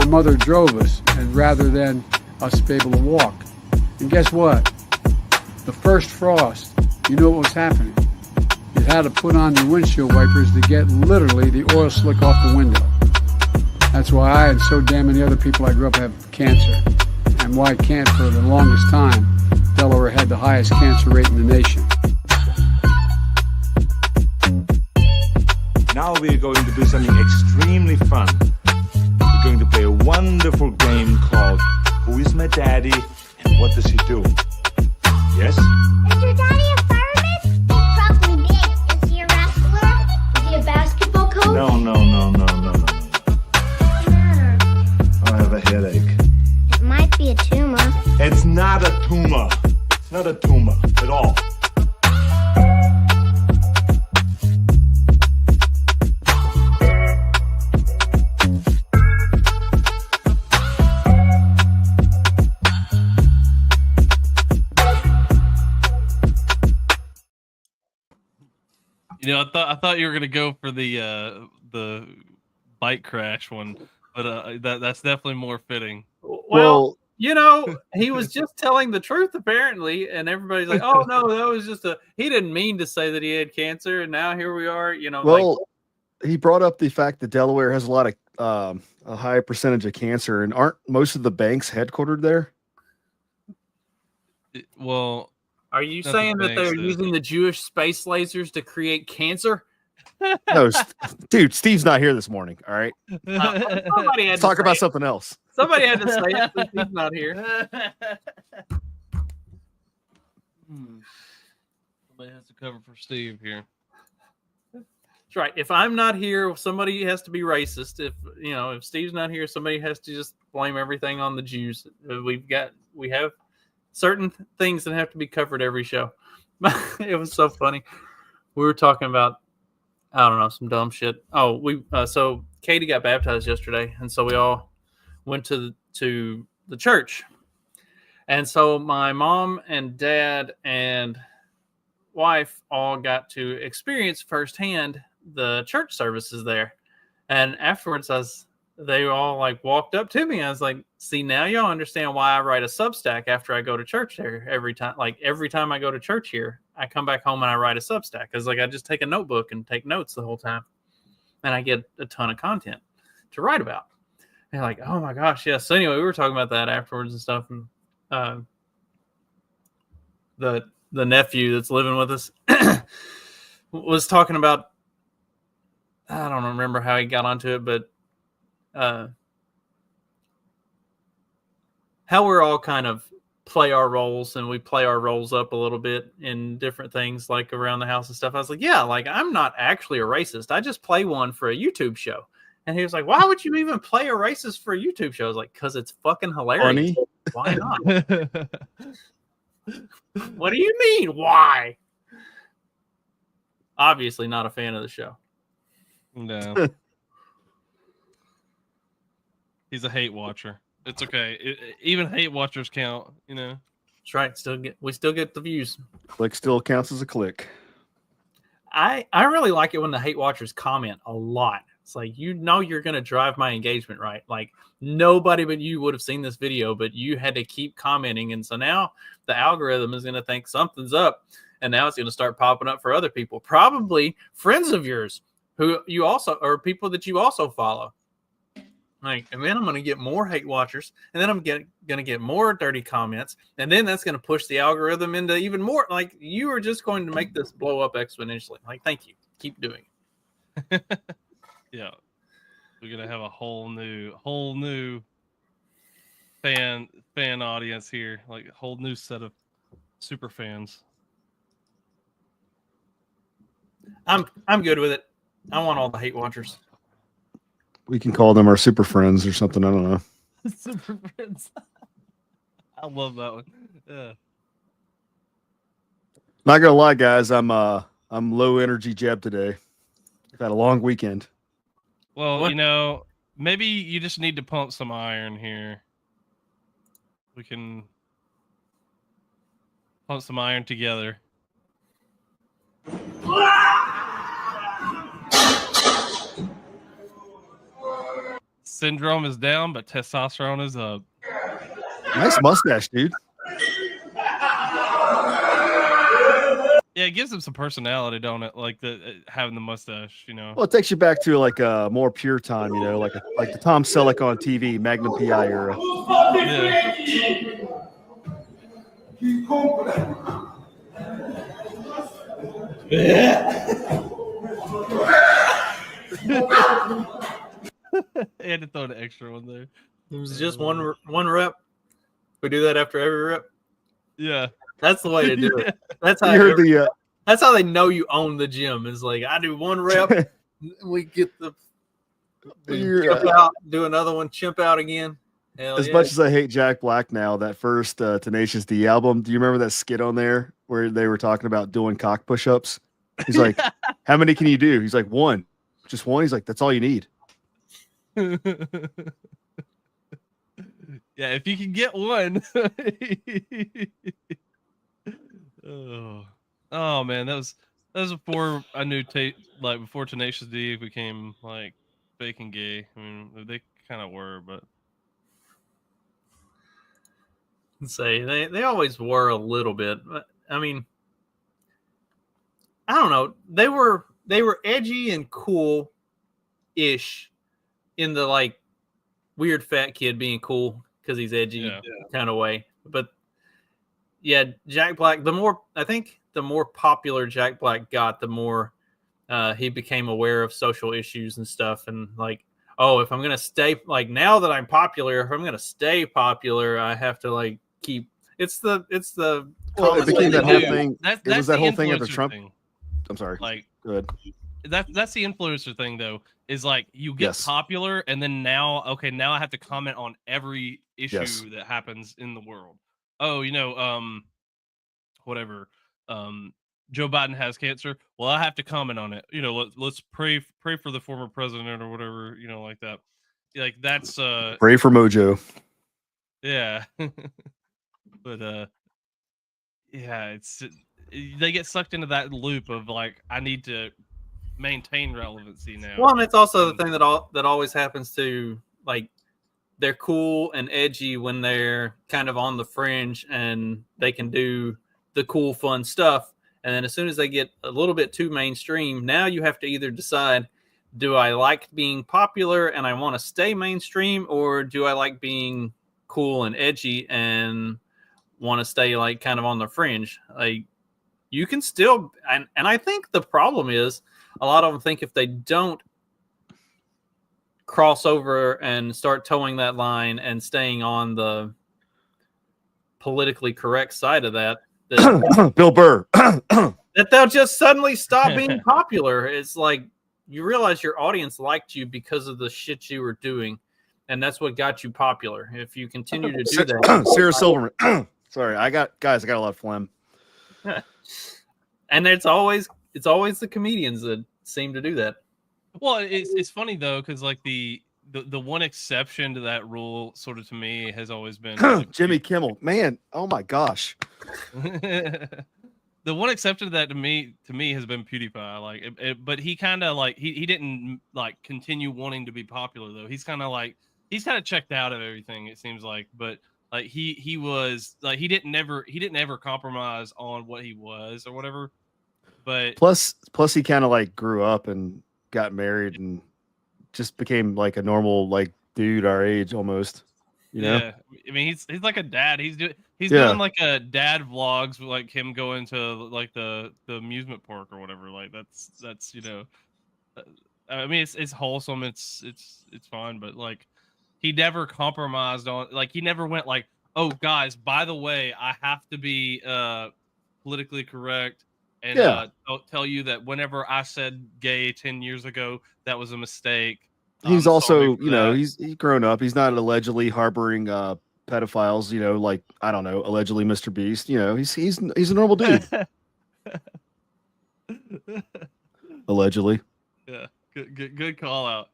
mother drove us, and rather than us be able to walk. And guess what? The first frost, you know what was happening? You had to put on your windshield wipers to get literally the oil slick off the window. That's why I and so damn many other people I grew up have cancer. And why can't, for the longest time, Delaware had the highest cancer rate in the nation. Now we're going to do something extremely fun. We're going to play a wonderful game called Who is My Daddy and What Does He Do? Yes? Is your daddy a fireman? Probably big. Is he a wrestler? Is he a basketball coach? No. What's the matter? I have a headache. It might be a tumor. It's not a tumor. It's not a tumor at all. You know, I thought you were gonna go for the bike crash one, but that's definitely more fitting. Well, you know, he was just telling the truth apparently, and everybody's like, "Oh no, that was just he didn't mean to say that he had cancer," and now here we are. You know, well, he brought up the fact that Delaware has a lot of a high percentage of cancer, and aren't most of the banks headquartered there? Well. Are you saying that they're using the Jewish space lasers to create cancer? No, dude, Steve's not here this morning. All right. Let's talk about something else. Somebody had to say it since he's not here. Somebody has to cover for Steve here. That's right. If I'm not here, somebody has to be racist. If Steve's not here, somebody has to just blame everything on the Jews. We have certain things that have to be covered every show. It was so funny. We were talking about, I don't know, some dumb shit. Oh, so Katie got baptized yesterday, and so we all went to the church. And so my mom and dad and wife all got to experience firsthand the church services there. And afterwards, they all like walked up to me. I was like, see, now y'all understand why I write a Substack after I go to church there every time. Like every time I go to church here, I come back home and I write a Substack. Because like I just take a notebook and take notes the whole time. And I get a ton of content to write about. And like, oh my gosh, yes. So anyway, we were talking about that afterwards and stuff. And the nephew that's living with us was talking about, I don't remember how he got onto it, but how we're all kind of play our roles, and we play our roles up a little bit in different things like around the house and stuff. I was like, yeah, like I'm not actually a racist. I just play one for a YouTube show. And he was like, why would you even play a racist for a YouTube show? I was like, because it's fucking hilarious. Funny. Why not? What do you mean? Why? Obviously not a fan of the show. No. He's a hate watcher. It's okay. Even hate watchers count, you know. That's right. We still get the views. Click still counts as a click. I really like it when the hate watchers comment a lot. It's like, you're going to drive my engagement, right? Like nobody but you would have seen this video, but you had to keep commenting. And so now the algorithm is going to think something's up. And now it's going to start popping up for other people. Probably friends of yours who you also, or people that you also follow. Like, and then I'm going to get more hate watchers, and then I'm going to get more dirty comments, and then that's going to push the algorithm into even more. Like, you are just going to make this blow up exponentially. Like, thank you. Keep doing it. Yeah, we're going to have a whole new fan audience here, like a whole new set of super fans. I'm good with it. I want all the hate watchers. We can call them our super friends or something. I don't know. Super friends. I love that one. Yeah. Not gonna lie, guys. I'm low energy Jeb today. I've had a long weekend. Well, you know, maybe you just need to pump some iron here. We can pump some iron together. syndrome is down, but testosterone is up. Nice mustache, dude. Yeah, it gives him some personality, don't it? Like having the mustache, you know. Well, it takes you back to like a more pure time, you know, like the Tom Selleck on TV, Magnum PI era. Yeah. I had to throw an extra one there. It was just one rep. We do that after every rep. Yeah, that's the way to do it. That's how that's how they know you own the gym. Is like I do one rep, we get the chimp out, do another one, chimp out again. As much as I hate Jack Black now, that first Tenacious D album, do you remember that skit on there where they were talking about doing cock push-ups? He's like, how many can you do? He's like, one. Just one? He's like, that's all you need. Yeah, if you can get one. Oh man, that was before I knew before Tenacious D became like fake and gay. I mean, they kind of were, but say they always were a little bit. I mean, I don't know. They were edgy and cool ish in the like weird fat kid being cool because he's edgy kind of way. But yeah, Jack Black, the more popular Jack Black got, the more he became aware of social issues and stuff. And like, oh, if I'm going to stay, like now that I'm popular, if I'm going to stay popular, I have to like keep, it became that whole thing. It was that whole thing after Trump. I'm sorry. Like, good. That's the influencer thing though, is like you get popular and then now I have to comment on every issue that happens in the world. Oh, whatever. Joe Biden has cancer. Well, I have to comment on it. Let's pray for the former president or whatever, like that. Like that's pray for Mojo. Yeah. But yeah, they get sucked into that loop of like I need to maintain relevancy now. Well, and it's also the thing that always happens to like they're cool and edgy when they're kind of on the fringe and they can do the cool fun stuff, and then as soon as they get a little bit too mainstream, now you have to either decide, do I like being popular and I want to stay mainstream, or do I like being cool and edgy and want to stay like kind of on the fringe? Like you can still, and I think the problem is a lot of them think if they don't cross over and start towing that line and staying on the politically correct side of that Bill Burr that they'll just suddenly stop being popular. It's like you realize your audience liked you because of the shit you were doing, and that's what got you popular. If you continue to do that, Sarah Silverman. Sorry, I got a lot of phlegm. And it's always the comedians that seem to do that. Well, it's funny though, because like the one exception to that rule, sort of to me, has always been like, Jimmy Kimmel. Man, oh my gosh. The one exception to that to me has been PewDiePie. Like, but he kind of like he didn't like continue wanting to be popular though. He's kind of checked out of everything, it seems like. But like he was like he didn't ever compromise on what he was or whatever. But plus he kind of like grew up and got married and just became like a normal like dude our age almost. Yeah, I mean he's like a dad. He's doing like a dad vlogs with like him going to like the amusement park or whatever. Like that's I mean it's wholesome. It's fine, but like he never compromised on, like he never went like, oh guys, by the way, I have to be politically correct and tell you that whenever I said gay 10 years ago, that was a mistake. He's also, he's grown up. He's not allegedly harboring pedophiles, like, I don't know, allegedly Mr. Beast. He's a normal dude. Allegedly. Yeah, good call out.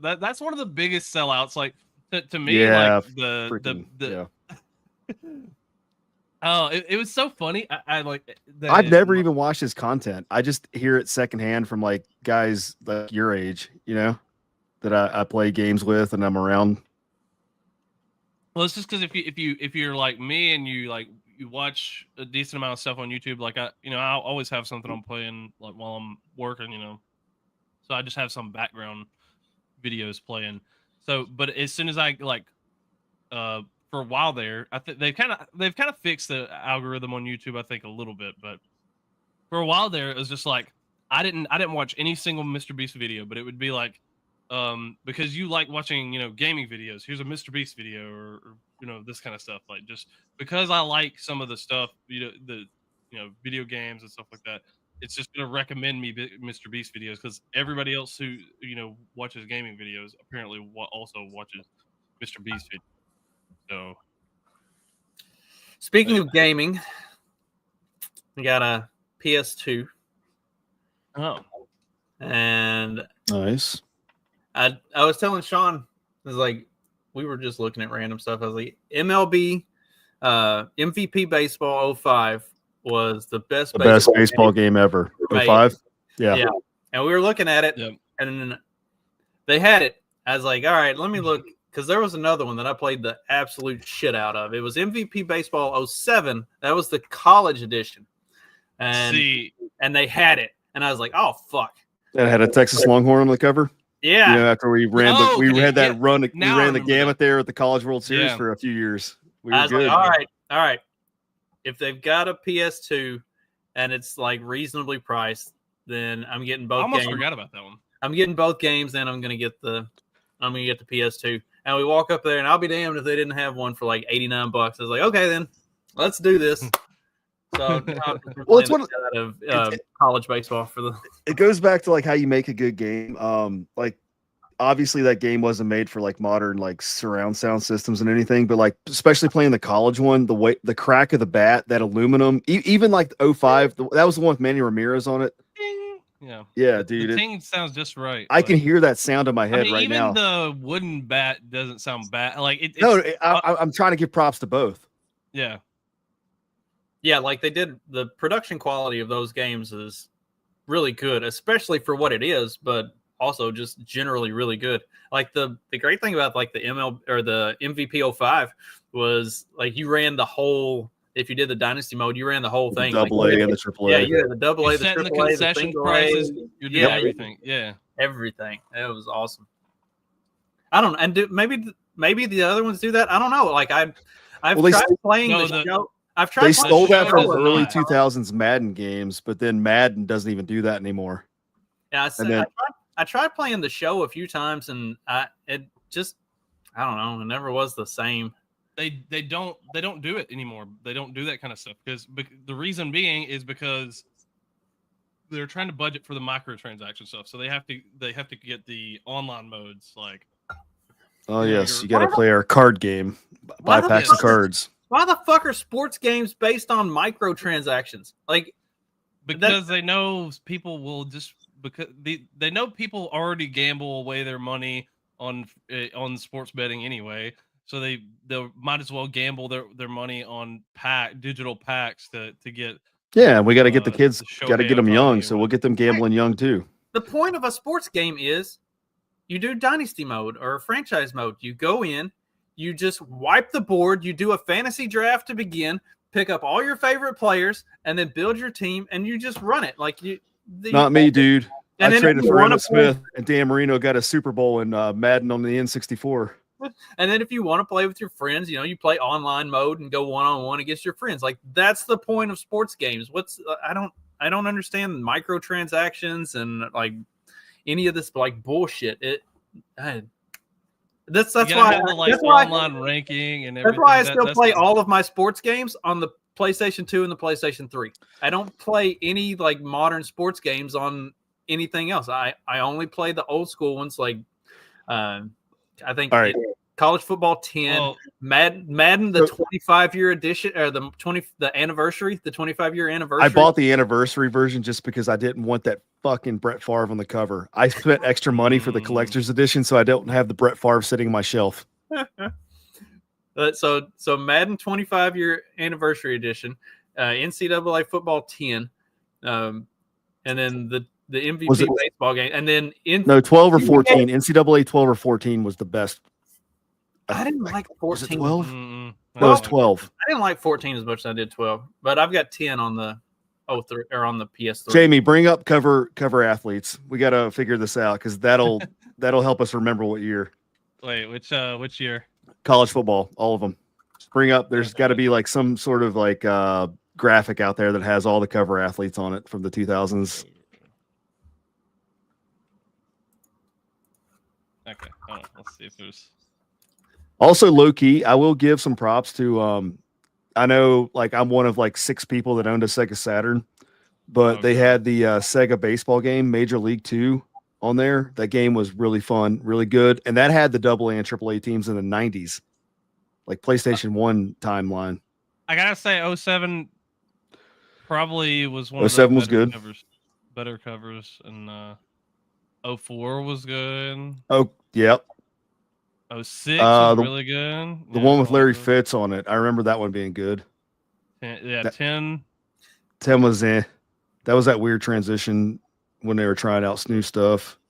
That's one of the biggest sellouts. Like to me, like the oh, it was so funny. I like. I've never even watched his content. I just hear it secondhand from like guys like your age, that I play games with and I'm around. Well, it's just because if you're like me and you watch a decent amount of stuff on YouTube, like I'll always have something I'm playing like while I'm working, so I just have some background videos playing. So, but as soon as I for a while there, I think they've kind of fixed the algorithm on YouTube, I think a little bit, but for a while there, it was just like I didn't watch any single Mr. Beast video, but it would be like, because you like watching, gaming videos. Here's a Mr. Beast video, or this kind of stuff. Like just because I like some of the stuff, the video games and stuff like that. It's just gonna recommend me Mr. Beast videos because everybody else who watches gaming videos apparently also watches Mr. Beast videos. So, Speaking of gaming, we got a PS2. Oh, And Nice. I was telling Sean, I was like, we were just looking at random stuff. I was like, MLB MVP Baseball 05 was the best baseball game ever. Right. 05? Yeah. Yeah. And we were looking at it, Yep. and they had it. I was like, all right, let me look, because there was another one that I played the absolute shit out of. It was MVP Baseball 07. That was the college edition. And they had it. And I was like, oh, fuck. That had a Texas Longhorn on the cover. Yeah. After we ran run, we Now I ran the remember gamut there at the College World Series Yeah. for a few years. We I were was good. like, all right. If they've got a PS2 and it's like reasonably priced, then I'm getting I both almost games. forgot about that one. I'm getting both games, then I'm gonna get the PS2. And we walk up there, and I'll be damned if they didn't have one for like $89. I was like, okay, then let's do this. So Well, it's one of college baseball for the. It goes back to like how you make a good game. Like obviously that game wasn't made for like modern like surround sound systems and anything, but like especially playing the college one, the crack of the bat, that aluminum, even like the 05, that was the one with Manny Ramirez on it. Yeah. Yeah, dude. The ting sounds just right. I can hear that sound in my head right even now. the wooden bat doesn't sound bad. Like I'm trying to give props to both. Yeah. Yeah, like they did. The production quality of those games is really good, especially for what it is, but also just generally really good. Like the great thing about like the ML or the MVP 05 was like you ran the whole. If you did the dynasty mode, you ran the whole thing. Double A and the triple A. Yeah, you had the double A, You're the setting triple the A, the concession single prices. A. You're doing everything. Yeah. Everything. It was awesome. I don't, and maybe the other ones do that. I don't know. Like I've tried playing the show. I've tried. They stole that from does early not. 2000s Madden games, but then Madden doesn't even do that anymore. Yeah, I tried playing the show a few times, and I don't know. It never was the same. They don't do it anymore. They don't do that kind of stuff because the reason being is because they're trying to budget for the microtransaction stuff. So they have to get the online modes like. Oh yes, you got to play our card game. Buy packs of cards. Why the fuck are sports games based on microtransactions? Like because they know people will just they know people already gamble away their money on sports betting anyway. So they might as well gamble their money on digital packs to get. Yeah, we got to get the kids. Got to get them young, so we'll get them gambling young too. The point of a sports game is you do dynasty mode or franchise mode. You go in, you just wipe the board, you do a fantasy draft to begin, pick up all your favorite players, and then build your team, and you just run it like you. Not me, dude. And I traded for Emmett Smith, and Dan Marino got a Super Bowl in Madden on the N64. And then if you want to play with your friends, you play online mode and go one-on-one against your friends. Like that's the point of sports games. I don't understand microtransactions and like any of this like bullshit. That's why online ranking and everything. That's why I still play all of my sports games on the PlayStation 2 and the PlayStation 3. I don't play any like modern sports games on anything else. I only play the old school ones like I think College Football 10, Madden the 25-year edition or the 25-year anniversary. I bought the anniversary version just because I didn't want that fucking Brett Favre on the cover. I spent extra money for the collector's edition, so I don't have the Brett Favre sitting on my shelf. So Madden 25-year anniversary edition, NCAA Football 10, and then the MVP Was it- baseball game, and then No, 12 or 14. NCAA 12 or 14 was the best. I didn't like Was it 14. 12? Mm-mm. No, it was I don't like 12. I didn't like 14 as much as I did 12, but I've got 10 on the 03 or on the PS3. Jamie, bring up cover athletes. We got to figure this out because that'll help us remember what year. Wait, which year? College football, all of them. Bring up. There's got to be like some sort of like graphic out there that has all the cover athletes on it from the 2000s. Okay, hold on. Let's see if there's. Also, low key, I will give some props to. I know, like, I'm one of like 6 people that owned a Sega Saturn, but they Okay. had the Sega baseball game, Major League 2, on there. That game was really fun, really good, and that had the AA and AAA teams in the 90s, like PlayStation 1 timeline. I gotta say, 07 probably was one of 07 the was better good. better covers, and 04 was good. Oh, yep. 06 was the- really good. The Yeah, one with I Larry like it. Fitz on it. I remember that one being good. 10. 10 was That was that weird transition when they were trying out new stuff.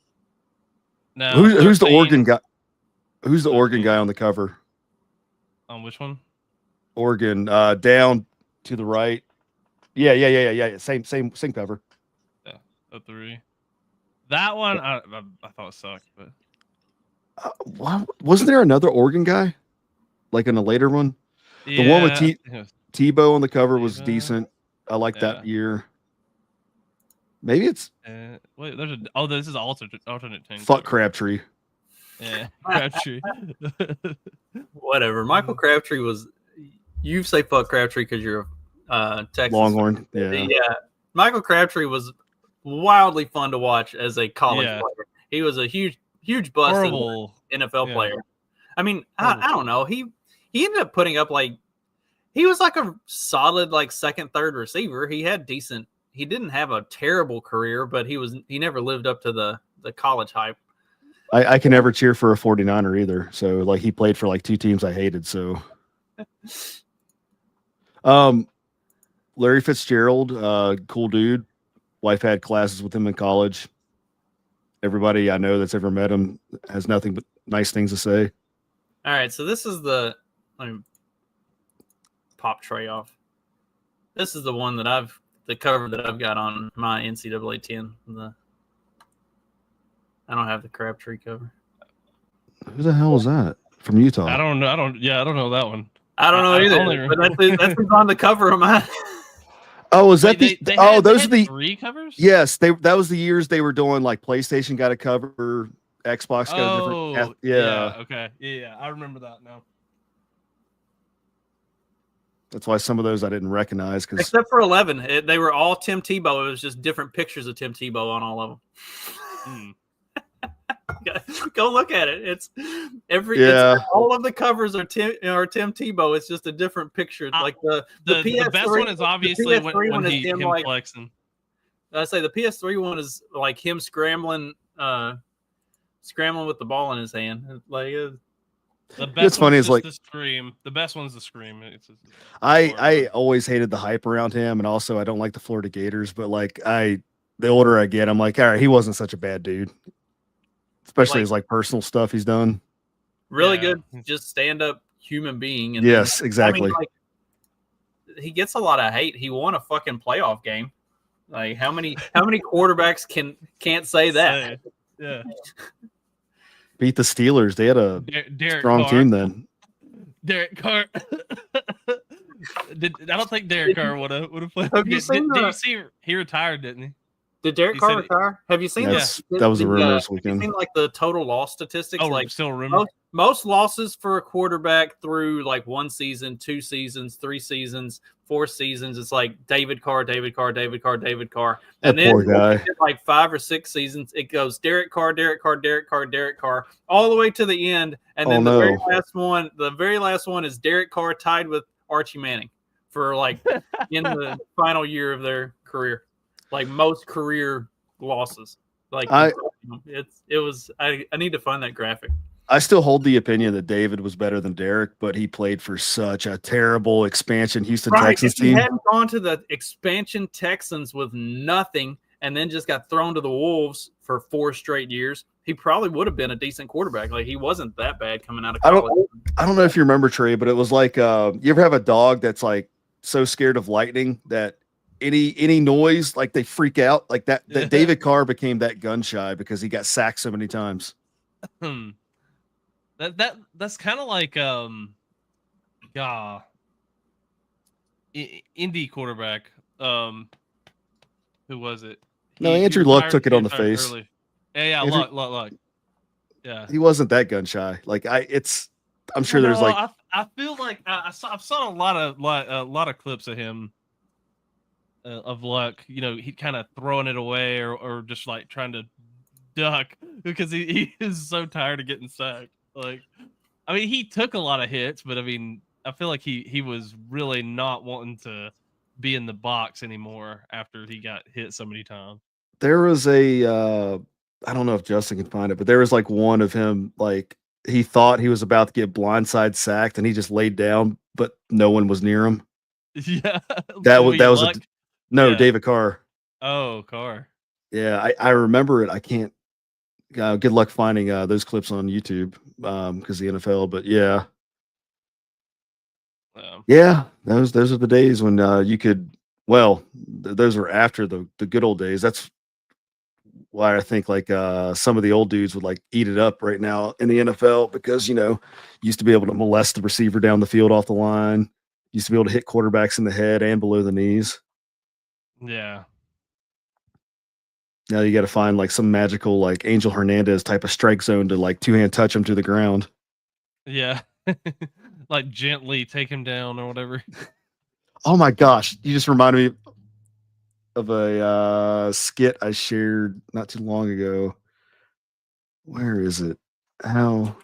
No, Who's the 13 Oregon guy? Who's the Oregon guy on the cover? On which one? Oregon, down to the right. Yeah. Same cover. 03. That one, I thought it sucked, but Wasn't there another Oregon guy, like in a later one? The one with yeah, Tebow on the cover was Tebow. decent. I like that Yeah. year. Maybe it's wait, this is alternate team. fuck Crabtree. Yeah, Crabtree. Whatever. Michael Crabtree was. You say fuck Crabtree because you're Texas. Longhorn. Yeah. Yeah. Michael Crabtree was wildly fun to watch as a college Yeah. player. He was a huge bust as an Horrible. NFL Yeah. player. I mean, I don't know. He ended up putting up like he was like a solid like second, third receiver. He had decent. He didn't have a terrible career, but he never lived up to the college hype. I can never cheer for a 49er either. So like he played for like 2 teams I hated. So Larry Fitzgerald, cool dude. Wife had classes with him in college. Everybody I know that's ever met him has nothing but nice things to say. All right, so this is the let me pop tray off. This is the one that the cover that I've got on my NCAA 10. I don't have the Crabtree cover. Who the hell is that? From Utah. I don't know. I don't know that one. I don't know I either, only- but that's who's on the cover of mine. Oh, is that Wait, those are had the 3 covers? yes, that was the years they were doing like PlayStation got a cover, Xbox got a Oh, different yeah. Okay. Yeah, I remember that now. That's why some of those I didn't recognize because Except for 11. They were all Tim Tebow. It was just different pictures of Tim Tebow on all of them. Hmm. Go look at it. It's all of the covers are Tim Tebow. It's just a different picture. Like the PS3, best one is obviously the PS3 when is he him, him like, flexing. I say the PS3 one is like him scrambling with the ball in his hand. Like The best It's funny, one's it's like- just the scream. The best one's the scream. I always hated the hype around him, and also I don't like the Florida Gators. But like the older I get, I'm like, all right, he wasn't such a bad dude, especially Like- his like personal stuff he's done. really Yeah. good, just stand up human being. And Yes, then, exactly. I mean, like, he gets a lot of hate. He won a fucking playoff game. Like how many quarterbacks can't say that? Yeah. Beat the Steelers. They had a Derek strong Carr. team then. Derek Carr. I don't think Derek Carr would have played. Have you seen did the- you see he retired, didn't he? Did Derek He Carr said- retire? Have you seen That was a rumor this have you weekend. seen like the total loss statistics? Oh, like still a rumor. most losses for a quarterback through like 1 season, 2 seasons, 3 seasons, 4 seasons. It's like David Carr. That And then poor guy. like 5 or 6 seasons, it goes Derek Carr, all the way to the end. And then Oh, the very no. last one is Derek Carr tied with Archie Manning for like in the final year of their career, like most career losses. Like I need to find that graphic. I still hold the opinion that David was better than Derek, but he played for such a terrible expansion Houston Texans If he team. hadn't gone to the expansion Texans with nothing and then just got thrown to the wolves for 4 straight years, he probably would have been a decent quarterback. Like, he wasn't that bad coming out of college. I don't know if you remember, Trey, but it was like you ever have a dog that's like so scared of lightning that any noise, like they freak out, like that David Carr became that gun shy because he got sacked so many times. That's kind of like Indy quarterback. Who was it? No, Andrew Luck took it on the face. Early. Yeah, Luck. Yeah, he wasn't that gun shy. Like I'm sure there's like. I feel like I've saw a lot of clips of him. Of Luck, he kind of throwing it away or just like trying to duck because he is so tired of getting sacked. Like, I mean, he took a lot of hits, but I mean, I feel like he was really not wanting to be in the box anymore after he got hit so many times. There was I don't know if Justin can find it, but there was like one of him, like he thought he was about to get blindside sacked and he just laid down, but no one was near him. Yeah, that was David Carr. Oh, Carr. Yeah, I remember it. I can't. Good luck finding those clips on YouTube because the NFL. But yeah, yeah, those are the days when you could. Well, those were after the good old days. That's why I think like some of the old dudes would like eat it up right now in the NFL because used to be able to molest the receiver down the field off the line. Used to be able to hit quarterbacks in the head and below the knees. Yeah. Now you got to find like some magical like Angel Hernandez type of strike zone to like 2-hand touch him to the ground. Yeah. Like gently take him down or whatever. Oh my gosh. You just reminded me of a skit I shared not too long ago. Where is it? How?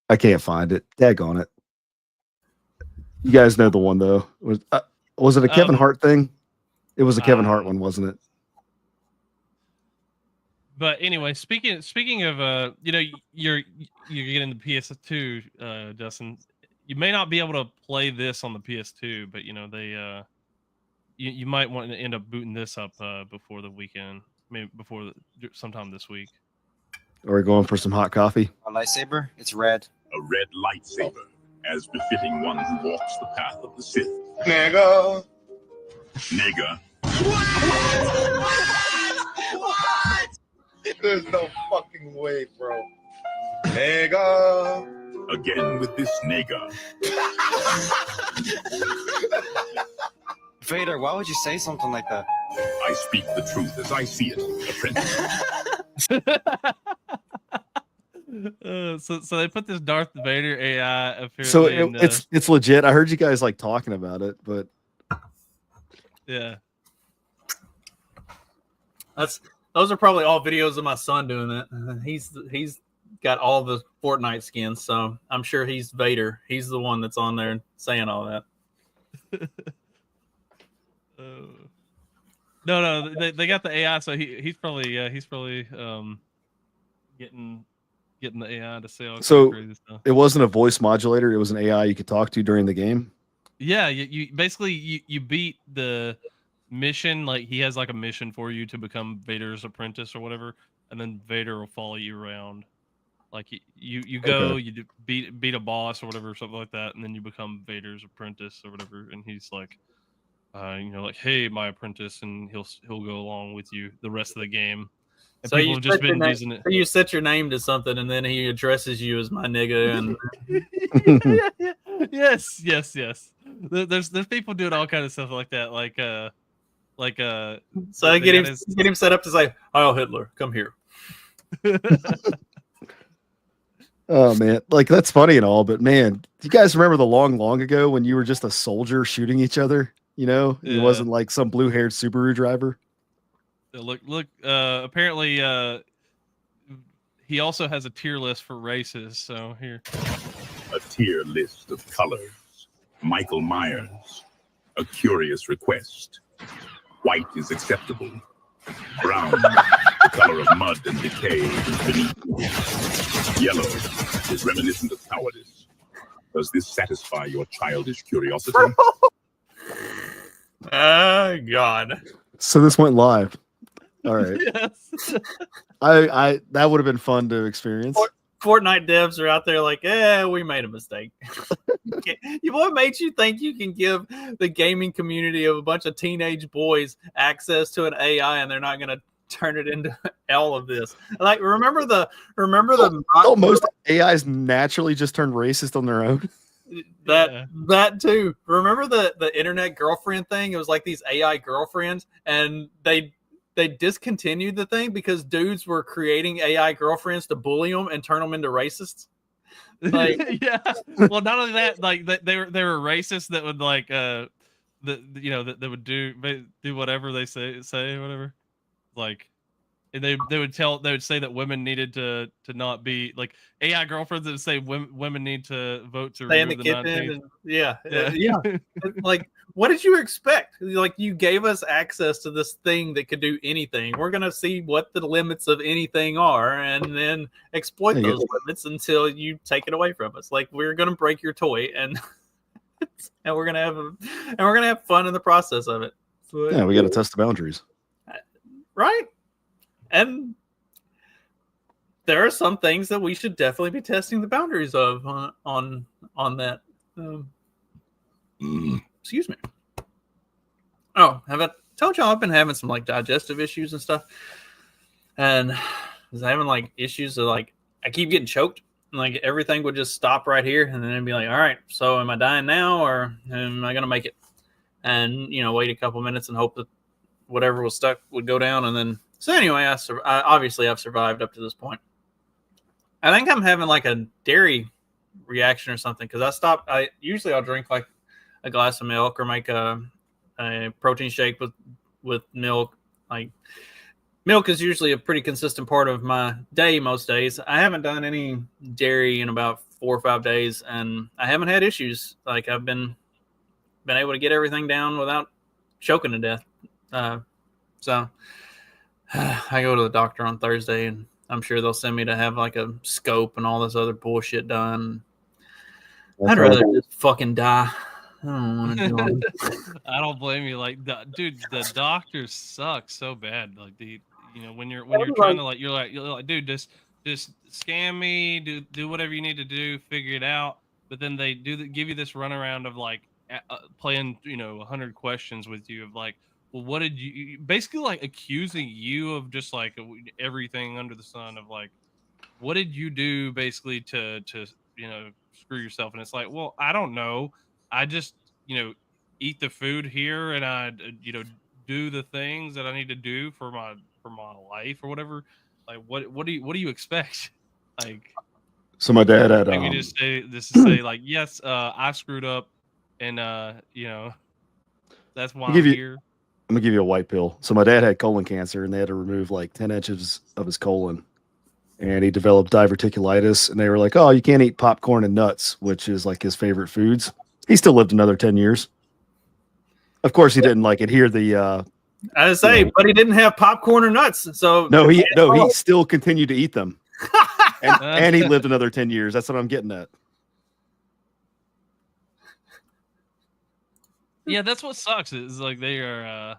I can't find it. Daggone it. You guys know the one though. Was it a Kevin Hart thing? It was a Kevin Hart one, wasn't it? But anyway, speaking of you're getting the PS2, Justin. You may not be able to play this on the PS2, but they you might want to end up booting this up before the weekend, maybe sometime this week. Are we going for some hot coffee? A lightsaber? It's red. A red lightsaber, as befitting one who walks the path of the Sith. Nigga. What? There's no fucking way, bro. Nigga. Again with this nigga. Vader, why would you say something like that? I speak the truth as I see it, apprentice. So they put this Darth Vader AI apparently. So it's legit. I heard you guys like talking about it, but yeah, those are probably all videos of my son doing that. He's got all the Fortnite skins, so I'm sure he's Vader. He's the one that's on there saying all that. No, they got the AI, so he's probably getting the AI to say all so crazy stuff. It wasn't a voice modulator; it was an AI you could talk to during the game. Yeah, you basically you beat the mission. Like he has like a mission for you to become Vader's apprentice or whatever, and then Vader will follow you around. Like you go, you beat a boss or whatever, something like that, and then you become Vader's apprentice or whatever. And he's like, like, hey, my apprentice, and he'll go along with you the rest of the game. And so people have just been using it. So you set your name to something, and then he addresses you as my nigga. And yes. There's people doing all kind of stuff like that, So I get him set up to say, "Heil Hitler, come here." Oh man, like that's funny and all, but man, do you guys remember the long ago when you were just a soldier shooting each other? It wasn't like some blue-haired Subaru driver. Look. Apparently, he also has a tier list for races. So here, a tier list of colors. Michael Myers, a curious request. White is acceptable. Brown, the color of mud and decay, is beneath. Yellow is reminiscent of cowardice. Does this satisfy your childish curiosity? God. So this went live. All right. Yes. I that would have been fun to experience. Fortnite devs are out there like, we made a mistake. What made you think you can give the gaming community of a bunch of teenage boys access to an AI and they're not going to turn it into all of this? Like, remember the most AIs naturally just turn racist on their own. That too. Remember the internet girlfriend thing? It was like these AI girlfriends, and they discontinued the thing because dudes were creating AI girlfriends to bully them and turn them into racists. Like, yeah. Well, not only that, like they were racists that would like that would do whatever they say whatever. Like, and they would say that women needed to not be like AI girlfriends that would say women need to vote to stay in the remove kitchen. 19th. Yeah. Like, what did you expect? Like, you gave us access to this thing that could do anything. We're gonna see what the limits of anything are, and then exploit those limits until you take it away from us. Like, we're gonna break your toy, and and we're gonna have fun in the process of it. So, Yeah, we got to test the boundaries, right? And there are some things that we should definitely be testing the boundaries of on that. Excuse me. Oh, have I told y'all I've been having some like digestive issues and stuff, and I was having like issues of like I keep getting choked, and like everything would just stop right here, and then it'd be like, all right, so am I dying now or am I gonna make it? And wait a couple minutes and hope that whatever was stuck would go down, and then. So anyway, obviously I've survived up to this point. I think I'm having like a dairy reaction or something because I'll drink like a glass of milk or make a protein shake with milk. Like, milk is usually a pretty consistent part of my day most days. I haven't done any dairy in about 4 or 5 days, and I haven't had issues. Like, I've been able to get everything down without choking to death. So I go to the doctor on Thursday, and I'm sure they'll send me to have like a scope and all this other bullshit done. I'd rather just fucking die. I don't want to do it. I don't blame you. Like, dude, the doctors suck so bad. Like, when you're trying to you're like, dude, just scam me, do whatever you need to do, figure it out. But then they give you this runaround of like playing 100 questions with you of like, well, what did you basically like accusing you of just like everything under the sun of like, what did you do basically to screw yourself? And it's like, well, I don't know. I just, eat the food here and I, do the things that I need to do for my life or whatever. Like, what do you expect? Like, so my dad had, we just say like, yes, I screwed up and, that's why I'm here. I'm gonna give you a white pill. So my dad had colon cancer, and they had to remove like 10 inches of his colon, and he developed diverticulitis. And they were like, "Oh, you can't eat popcorn and nuts," which is like his favorite foods. He still lived another 10 years. Of course, he didn't like adhere the. I say, but he didn't have popcorn or nuts, so he still continued to eat them, and he lived another 10 years. That's what I'm getting at. Yeah, that's what sucks. Is like they are.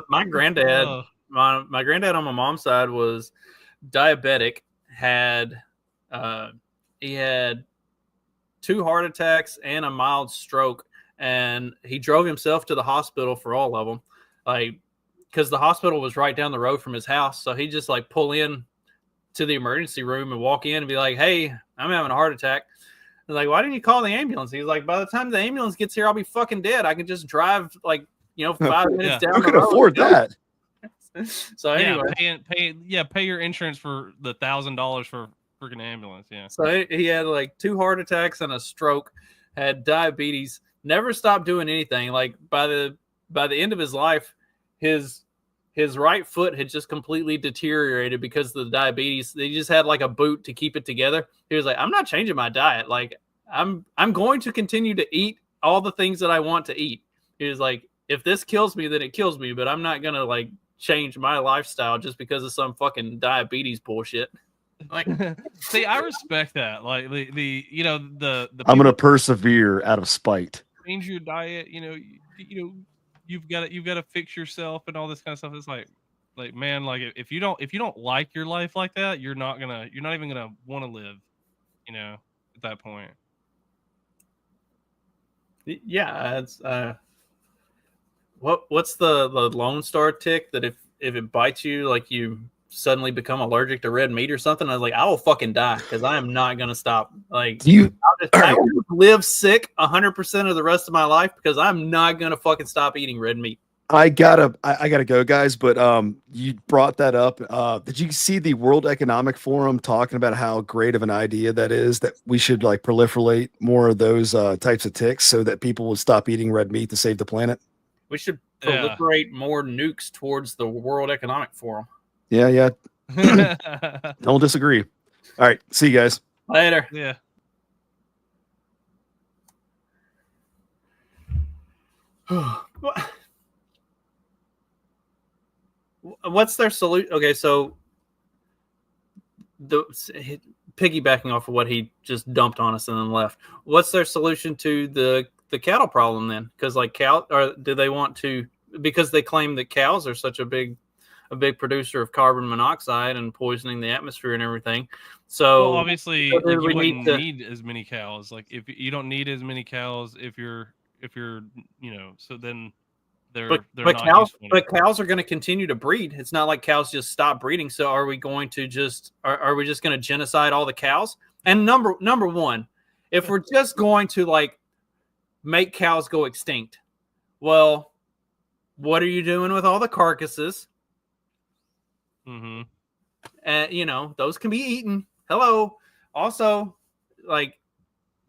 My granddad, my granddad on my mom's side was diabetic. He had 2 heart attacks and a mild stroke, and he drove himself to the hospital for all of them, like because the hospital was right down the road from his house. So he just like pull in to the emergency room and walk in and be like, "Hey, I'm having a heart attack." They're like, "Why didn't you call the ambulance?" He's like, "By the time the ambulance gets here, I'll be fucking dead. I can just drive 5 minutes down Who the can road." afford that? So anyway, pay your insurance for the $1,000 for freaking ambulance. Yeah. So he had like 2 heart attacks and a stroke, had diabetes, never stopped doing anything. Like by the end of his life, his right foot had just completely deteriorated because of the diabetes. They just had like a boot to keep it together. He was like, "I'm not changing my diet. Like I'm going to continue to eat all the things that I want to eat." He was like, "If this kills me, then it kills me, but I'm not going to like change my lifestyle just because of some fucking diabetes bullshit." Like, See, I respect that. Like the you know the I'm gonna people persevere out of spite. change your diet. You've got to fix yourself and all this kind of stuff. It's like man, like if you don't like your life like that, you're not even gonna want to live. At that point. yeah, it's what's the Lone Star tick that if it bites you, like you suddenly become allergic to red meat or something? I was like, I will fucking die because I am not gonna stop. Like, I will live sick 100% of the rest of my life because I'm not gonna fucking stop eating red meat. I gotta go, guys. But you brought that up. Did you see the World Economic Forum talking about how great of an idea that is? That we should like proliferate more of those types of ticks so that people would stop eating red meat to save the planet. We should proliferate more nukes towards the World Economic Forum. Yeah. Don't disagree. All right, see you guys later. Yeah. What's their solution? Okay, so piggybacking off of what he just dumped on us and then left. What's their solution to the cattle problem then? Because like do they want to? Because they claim that cows are such a big producer of carbon monoxide and poisoning the atmosphere and everything. So obviously, you wouldn't need as many cows. Like if you don't need as many cows, if you're so then. But cows are going to continue to breed. It's not like cows just stop breeding. So are we going to are we just going to genocide all the cows? And number one, if we're just going to like make cows go extinct, well, what are you doing with all the carcasses? Mm-hmm. And those can be eaten. Hello. Also, like,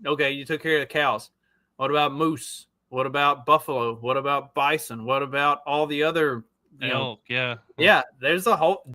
okay, you took care of the cows. What about moose? What about buffalo? What about bison? What about all the other elk? Yeah. Yeah, there's a whole